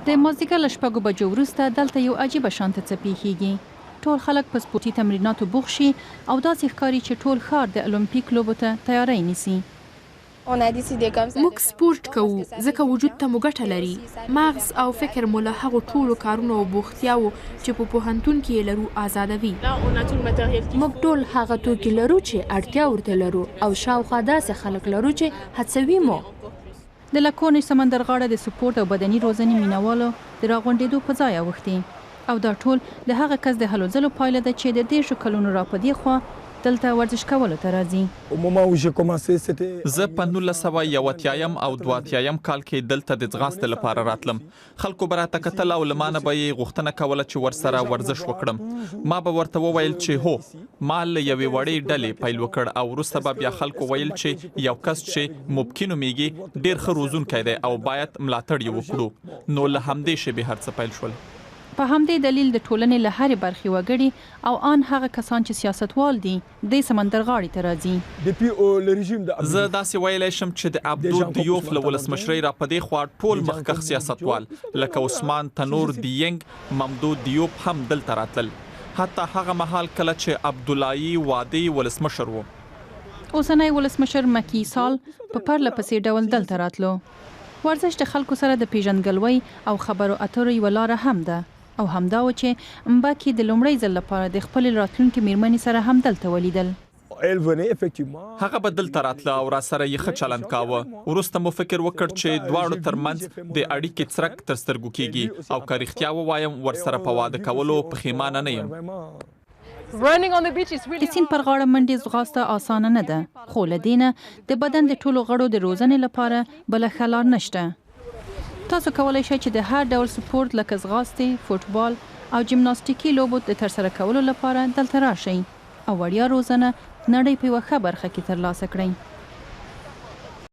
د مازدیګر له 6 بجو وروسته دلته یو عجیبه شانته څه پیښیږي. ټول خلک په سپورتي تمریناتو بوخت شي او داسې ښکاري چې ټول ښار د المپیک لوبو ته تیاری نیسي. موږ سپورت کوو ځکه وجود ته مو ګټه لري. مغز او فکر مو له هغو ټولو کارونو او بوختیاوو چې په پوهنتون کې لرو آزادوي. موږ ټول هغه توکي لرو چې اړتیا ورته لرو او شاوخوا داسې خلک لرو چې هڅوي مو. د لکونې سمندر غاړه د سپورت او بدني روزنې مینوالو د راغونډېدو په ځای اوښتي او دا ټول د هغه کس د هلو ځلو پایله ده چې د 10 کلونو را په دې خوا دلته ورزش کولو ته راځي. زه په 1981 او 82 کال کې دلته د ځغاستې لپاره راتلم. خلکو به راته کتل او له ما نه به یې غوښتنه کوله چې ورسره ورزش وکړم. ما به ورته وویل چې هو، ما له یوې وړې ډلې پیل وکړ او وروسته به بیا خلکو ویل چې یو کس چې مبکي نومیږي ډېر ښه روزونکی دی او باید ملاتړ یې وکړو. نو له همدې شیبې هر څه پیل شول. په همدې دلیل د ټولنې له هرې برخې وګړي او آن هغه کسان چې سیاستوال دي د سمندر غاړې ته راځي. زه داسې ویلی شم چې د عبدو دیوف له ولسمشرۍ را په دې خوا ټول مخکښ سیاستوال لکه عثمان تنور دیینګ، ممدود دیوپ هم دلته راتلل. حتی هغه مهال کله چې عبداللهی وادي ولسمشر و. اوسنی ولسمشر مکی سال په پرله پسې ډول دلته راتلو. ورزش د خلکو سره د پیژندګلوۍ او خبرو اترو یوه لاره هم ده او همدا و چې مباکي د لومړي ځل لپاره د خپل راتلونکي میرمنې سره هم دلته ولیدل. هغه به دلته راتله او را سره یې ښه چلند کاوه. وروسته مو فکر وکړ چې دواړو ترمنځ د اړیکې څرک تر سترګو کیږي او که رښتیا ووایم ورسره په واده کولو پښیمانه نه یم. د سیند پر غاړه منډې ځغاسته اسانه نه ده، خو له دې نه د بدن د ټولو غړو د روزنې لپاره بله ښه لار نشته. تاسو کولی شئ چې د هر ډول سپورت لکه ځغاستې، فوټبال او جمناستیکي لوبو د ترسره کولو لپاره دلته راشئ او وړیا روزنه د نړۍ په یوه ښه برخه کې ترلاسه کړئ.